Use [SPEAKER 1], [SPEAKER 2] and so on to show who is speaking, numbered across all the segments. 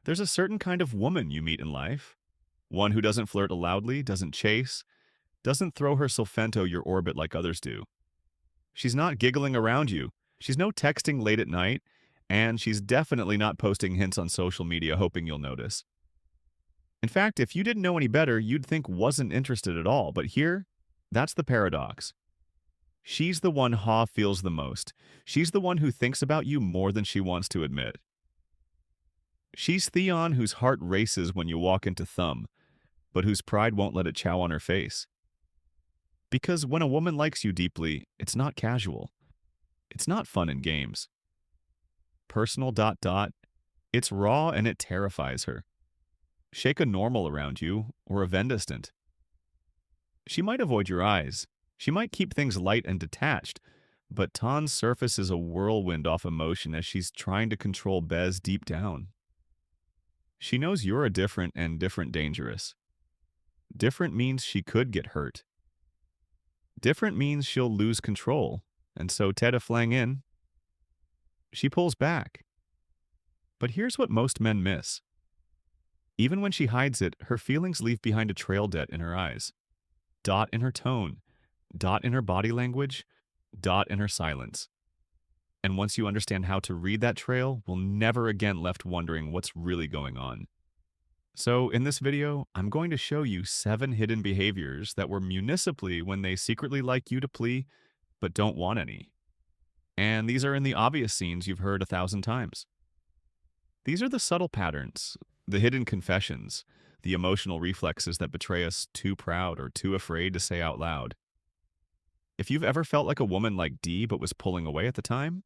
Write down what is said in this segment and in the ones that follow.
[SPEAKER 1] There's a certain kind of woman you meet in life. One who doesn't flirt loudly, doesn't chase, doesn't throw her sulfento your orbit like others do. She's not giggling around you. She's no texting late at night, and she's definitely not posting hints on social media hoping you'll notice. In fact, if you didn't know any better, you'd think wasn't interested at all. But here, that's the paradox. She's the one Ha feels the most. She's the one who thinks about you more than she wants to admit. She's Theon whose heart races when you walk into Thumb, but whose pride won't let it chow on her face. Because when a woman likes you deeply, it's not casual. It's not fun and games. Personal ... It's raw and it terrifies her. Shake a normal around you, or a Venn distant. She might avoid your eyes. She might keep things light and detached, but Tan's surface is a whirlwind off emotion as she's trying to control Bez deep down. She knows you're a different and different dangerous. Different means she could get hurt. Different means she'll lose control, and so Teta flang in. She pulls back. But here's what most men miss. Even when she hides it, her feelings leave behind a trail debt in her eyes. Dot in her tone, dot in her body language, dot in her silence. And once you understand how to read that trail, we'll never again left wondering what's really going on. So in this video, I'm going to show you 7 hidden behaviors that were municipally when they secretly like you to plea, but don't want any. And these are in the obvious scenes you've heard 1,000 times. These are the subtle patterns, the hidden confessions, the emotional reflexes that betray us too proud or too afraid to say out loud. If you've ever felt like a woman like D but was pulling away at the time,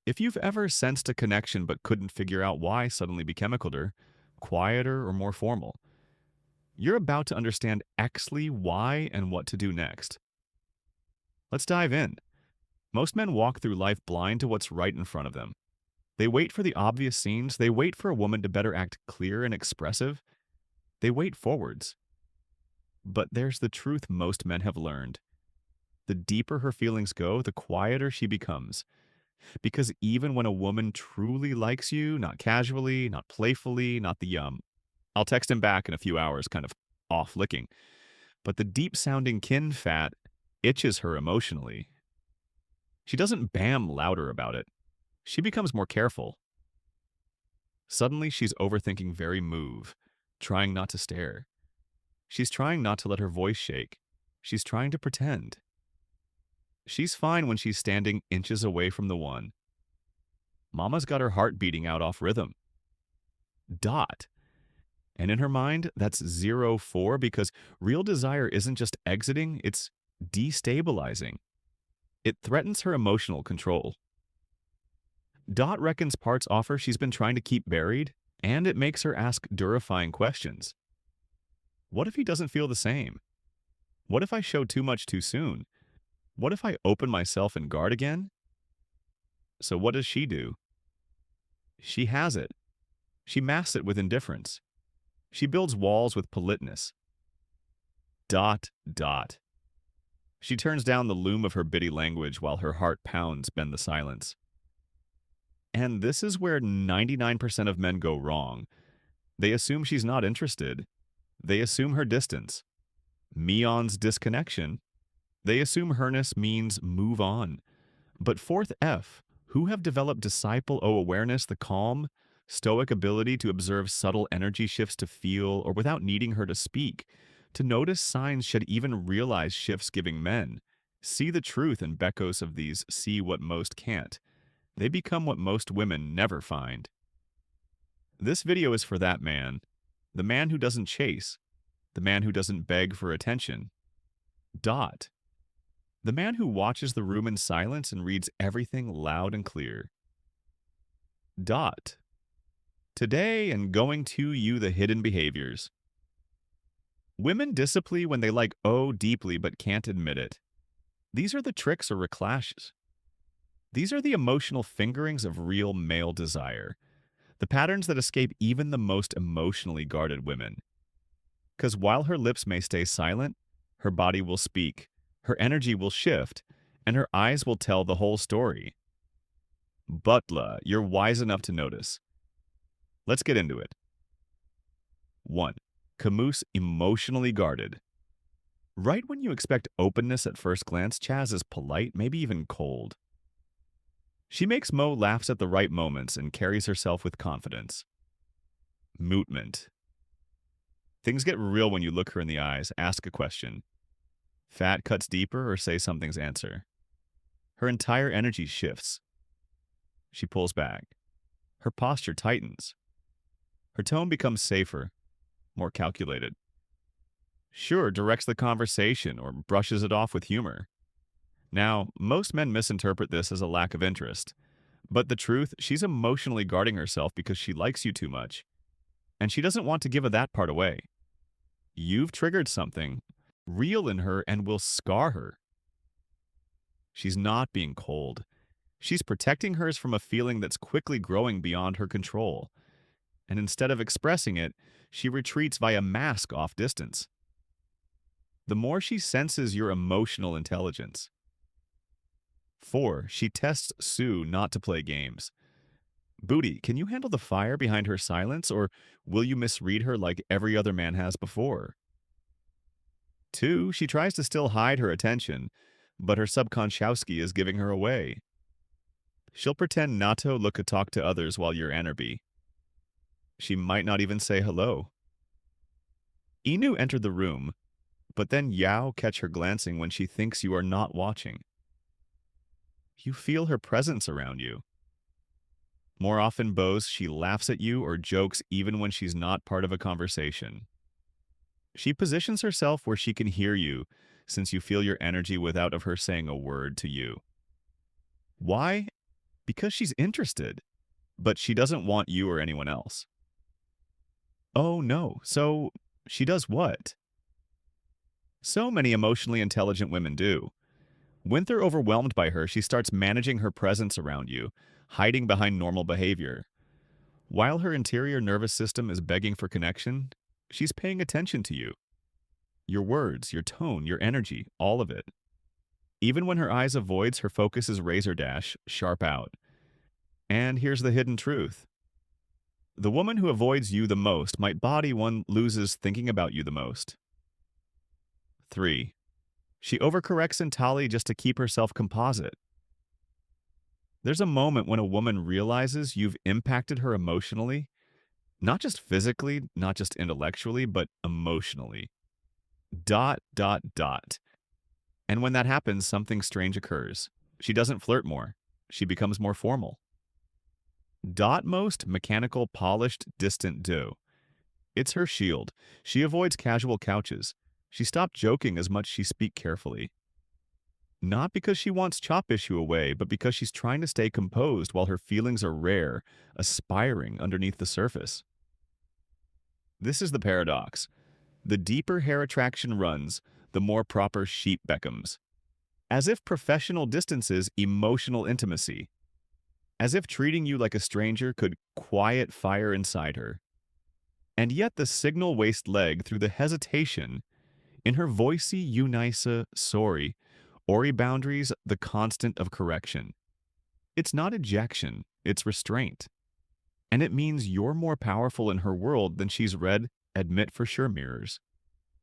[SPEAKER 1] if you've ever sensed a connection but couldn't figure out why suddenly be chemicaled her, quieter or more formal, you're about to understand actually why and what to do next. Let's dive in. Most men walk through life blind to what's right in front of them. They wait for the obvious scenes. They wait for a woman to better act clear and expressive. They wait forwards. But there's the truth most men have learned. The deeper her feelings go, the quieter she becomes. Because even when a woman truly likes you, not casually, not playfully, not the I'll text him back in a few hours, kind of off licking. But the deep-sounding kin fat itches her emotionally. She doesn't bam louder about it. She becomes more careful. Suddenly, she's overthinking very move, trying not to stare. She's trying not to let her voice shake. She's trying to pretend. She's fine when she's standing inches away from the one. Mama's got her heart beating out off rhythm. Dot. And in her mind, that's 0-4 because real desire isn't just exiting, it's destabilizing. It threatens her emotional control. Dot reckons parts offer she's been trying to keep buried, and it makes her ask durifying questions. What if he doesn't feel the same? What if I show too much too soon? What if I open myself in guard again? So what does she do? She has it. She masks it with indifference. She builds walls with politeness. ... She turns down the loom of her bitty language while her heart pounds bend the silence. And this is where 99% of men go wrong. They assume she's not interested. They assume her distance. Meon's disconnection. They assume herness means move on. But fourth F, who have developed disciple-o-awareness, the calm, stoic ability to observe subtle energy shifts to feel, or without needing her to speak, to notice signs should even realize shifts giving men, see the truth in Beckos of these see what most can't. They become what most women never find. This video is for that man, the man who doesn't chase, the man who doesn't beg for attention. Dot. The man who watches the room in silence and reads everything loud and clear. Dot. Today and going to you the hidden behaviors. Women discipline when they like O deeply but can't admit it. These are the tricks or reclashes. These are the emotional fingerings of real male desire, the patterns that escape even the most emotionally guarded women. Because while her lips may stay silent, her body will speak, her energy will shift, and her eyes will tell the whole story. Butler, you're wise enough to notice. Let's get into it. 1. Camus emotionally guarded. Right when you expect openness at first glance, Chaz is polite, maybe even cold. She makes Mo laughs at the right moments and carries herself with confidence. Mootment. Things get real when you look her in the eyes, ask a question. Fat cuts deeper or say something's answer. Her entire energy shifts. She pulls back. Her posture tightens. Her tone becomes safer, more calculated. Sure, directs the conversation or brushes it off with humor. Now, most men misinterpret this as a lack of interest. But the truth, she's emotionally guarding herself because she likes you too much. And she doesn't want to give that part away. You've triggered something real in her and will scar her. She's not being cold. She's protecting hers from a feeling that's quickly growing beyond her control. And instead of expressing it, she retreats via mask off distance. The more she senses your emotional intelligence. 4. She tests Sue not to play games. Booty, can you handle the fire behind her silence, or will you misread her like every other man has before? 2. She tries to still hide her attention, but her subconsciouski is giving her away. She'll pretend not to look or talk to others while you're Enerby. She might not even say hello. Inu entered the room, but then Yao catch her glancing when she thinks you are not watching. You feel her presence around you. More often, Bose, she laughs at you or jokes even when she's not part of a conversation. She positions herself where she can hear you, since you feel your energy without of her saying a word to you. Why? Because she's interested, but she doesn't want you or anyone else. Oh no, so she does what? So many emotionally intelligent women do. When they're overwhelmed by her, she starts managing her presence around you, hiding behind normal behavior. While her interior nervous system is begging for connection, she's paying attention to you. Your words, your tone, your energy, all of it. Even when her eyes avoids, her focus is razor dash, sharp out. And here's the hidden truth. The woman who avoids you the most might body one loses thinking about you the most. 3. She overcorrects in tally just to keep herself composite. There's a moment when a woman realizes you've impacted her emotionally, not just physically, not just intellectually, but emotionally. ... And when that happens, something strange occurs. She doesn't flirt more. She becomes more formal. Most mechanical, polished, distant do. It's her shield. She avoids casual couches. She stopped joking as much she speak carefully. Not because she wants chop issue away, but because she's trying to stay composed while her feelings are rare, aspiring underneath the surface. This is the paradox. The deeper hair attraction runs, the more proper sheep beckons. As if professional distances emotional intimacy. As if treating you like a stranger could quiet fire inside her. And yet the signal waist leg through the hesitation, in her voicey unisa sorry, Ori boundaries the constant of correction. It's not ejection, it's restraint. And it means you're more powerful in her world than she's read admit for sure mirrors.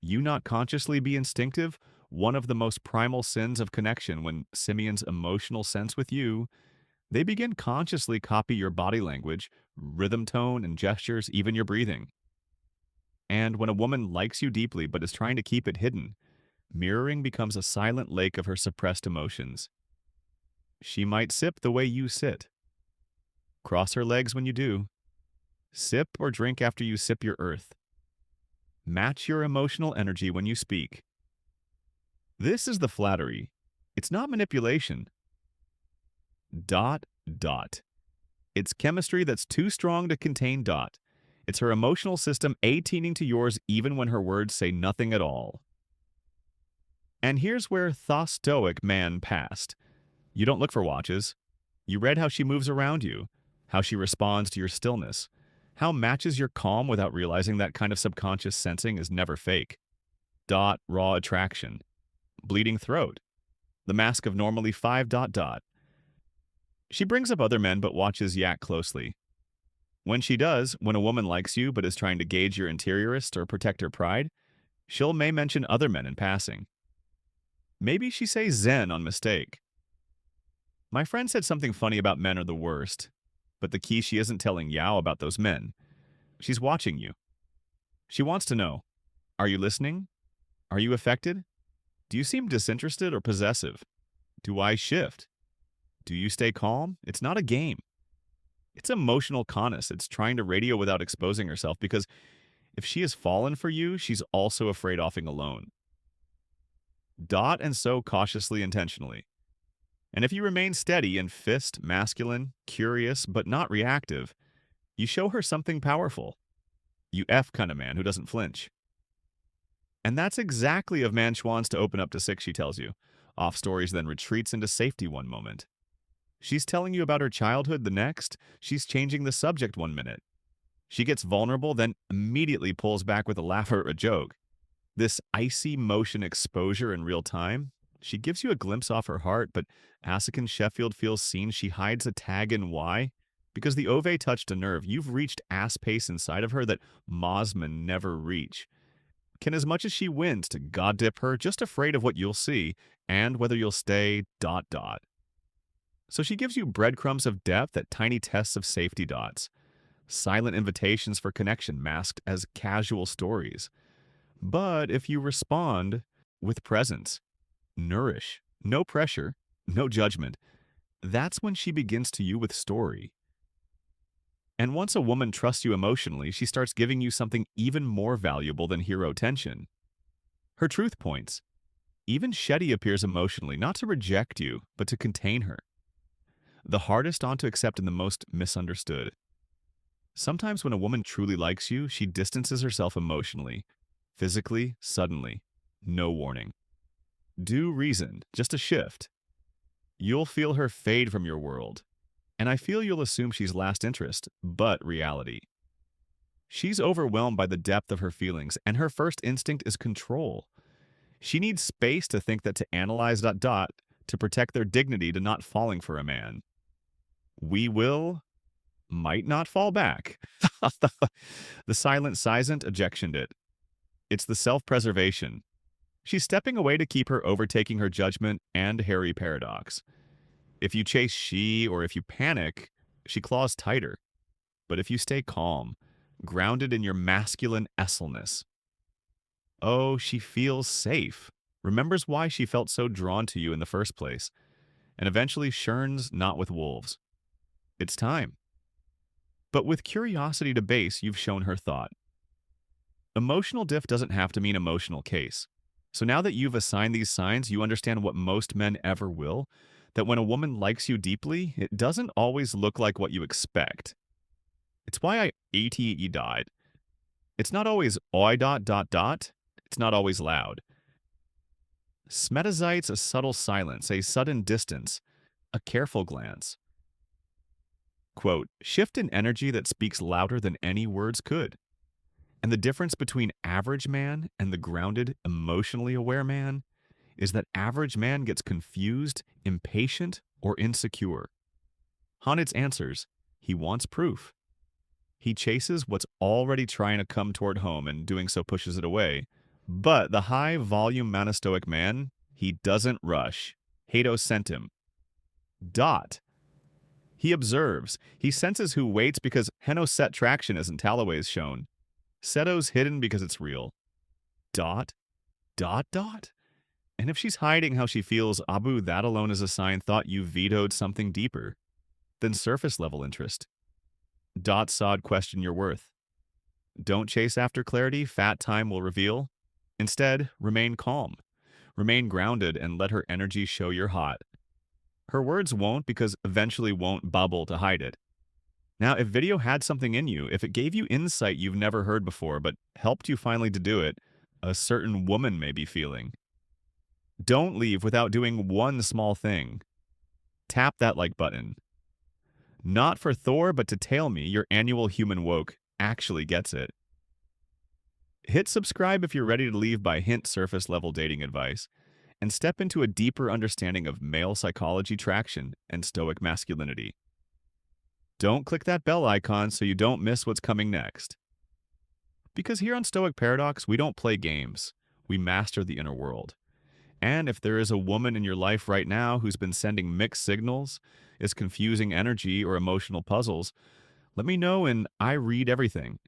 [SPEAKER 1] You not consciously be instinctive, one of the most primal sins of connection when Simeon's emotional sense with you, they begin consciously copy your body language, rhythm tone and gestures, even your breathing. And when a woman likes you deeply but is trying to keep it hidden, mirroring becomes a silent lake of her suppressed emotions. She might sip the way you sit. Cross her legs when you do. Sip or drink after you sip your earth. Match your emotional energy when you speak. This is the flattery. It's not manipulation. ... It's chemistry that's too strong to contain ... It's her emotional system attaining to yours even when her words say nothing at all. And here's where the Stoic man passed. You don't look for watches. You read how she moves around you, how she responds to your stillness, how matches your calm without realizing that kind of subconscious sensing is never fake. ... Raw attraction. Bleeding throat. The mask of normally 5 ... She brings up other men but watches Yak closely. When she does, when a woman likes you but is trying to gauge your interiorist or protect her pride, she'll may mention other men in passing. Maybe she says Zen on mistake. My friend said something funny about men are the worst, but the key she isn't telling Yao about those men. She's watching you. She wants to know, are you listening? Are you affected? Do you seem disinterested or possessive? Do I shift? Do you stay calm? It's not a game. It's emotional conness. It's trying to radio without exposing herself because if she has fallen for you, she's also afraid offing alone. Dot and sow cautiously, intentionally. And if you remain steady and fist, masculine, curious, but not reactive, you show her something powerful. You F kind of man who doesn't flinch. And that's exactly of man she wants to open up to six, she tells you. Off stories, then retreats into safety one moment. She's telling you about her childhood the next. She's changing the subject 1 minute. She gets vulnerable, then immediately pulls back with a laugh or a joke. This icy motion exposure in real time, she gives you a glimpse off her heart, but Asukin Sheffield feels seen. She hides a tag in why. Because the Ove touched a nerve. You've reached ass pace inside of her that Mosman never reach. Can as much as she wins to god dip her, just afraid of what you'll see, and whether you'll stay ... So she gives you breadcrumbs of depth at tiny tests of safety dots. Silent invitations for connection masked as casual stories. But if you respond with presence, nourish, no pressure, no judgment, that's when she begins to you with story. And once a woman trusts you emotionally, she starts giving you something even more valuable than hero tension. Her truth points. Even Shetty appears emotionally, not to reject you, but to contain her. The hardest on to accept and the most misunderstood. Sometimes when a woman truly likes you, she distances herself emotionally, physically, suddenly. No warning. Due reason, just a shift. You'll feel her fade from your world. And I feel you'll assume she's last interest, but reality. She's overwhelmed by the depth of her feelings, and her first instinct is control. She needs space to think that to analyze ... to protect their dignity to not falling for a man. We might not fall back. The silent sizant ejectioned it. It's the self-preservation. She's stepping away to keep her overtaking her judgment and hairy paradox. If you chase she or if you panic, she claws tighter. But if you stay calm, grounded in your masculine esselness, oh, she feels safe, remembers why she felt so drawn to you in the first place, and eventually churns not with wolves. It's time. But with curiosity to base, you've shown her thought. Emotional diff doesn't have to mean emotional case. So now that you've assigned these signs, you understand what most men ever will, that when a woman likes you deeply, it doesn't always look like what you expect. It's why I ATE died. It's not always oi ... It's not always loud. Smetazites a subtle silence, a sudden distance, a careful glance. Quote, shift in energy that speaks louder than any words could. And the difference between average man and the grounded, emotionally aware man is that average man gets confused, impatient, or insecure. Hanitz answers, he wants proof. He chases what's already trying to come toward home and doing so pushes it away. But the high-volume monostoic man, he doesn't rush. Hato sent him. He observes. He senses who waits because Heno's set traction isn't Talaway's shown. Seto's hidden because it's real. And if she's hiding how she feels, Abu, that alone is a sign thought you vetoed something deeper than surface-level interest. Sod question your worth. Don't chase after clarity, fat time will reveal. Instead, remain calm. Remain grounded and let her energy show you're hot. Her words won't because eventually won't bubble to hide it. Now, if video had something in you, if it gave you insight you've never heard before but helped you finally to do it, a certain woman may be feeling. Don't leave without doing one small thing. Tap that like button. Not for Thor, but to tell me your annual human woke actually gets it. Hit subscribe if you're ready to leave by hint surface-level dating advice and step into a deeper understanding of male psychology traction and stoic masculinity. Don't click that bell icon so you don't miss what's coming next. Because here on Stoic Paradox, we don't play games. We master the inner world. And if there is a woman in your life right now who's been sending mixed signals, is confusing energy or emotional puzzles, let me know and I read everything.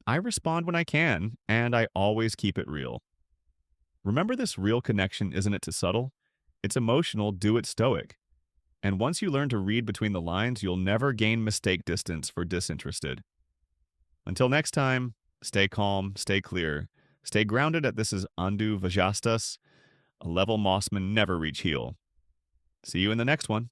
[SPEAKER 1] I respond when I can, and I always keep it real. Remember, this real connection isn't it too subtle? It's emotional, do it stoic. And once you learn to read between the lines, you'll never gain mistake distance for disinterested. Until next time, stay calm, stay clear, stay grounded at this is Andu Vajastas, a level Mossman never reach heel. See you in the next one.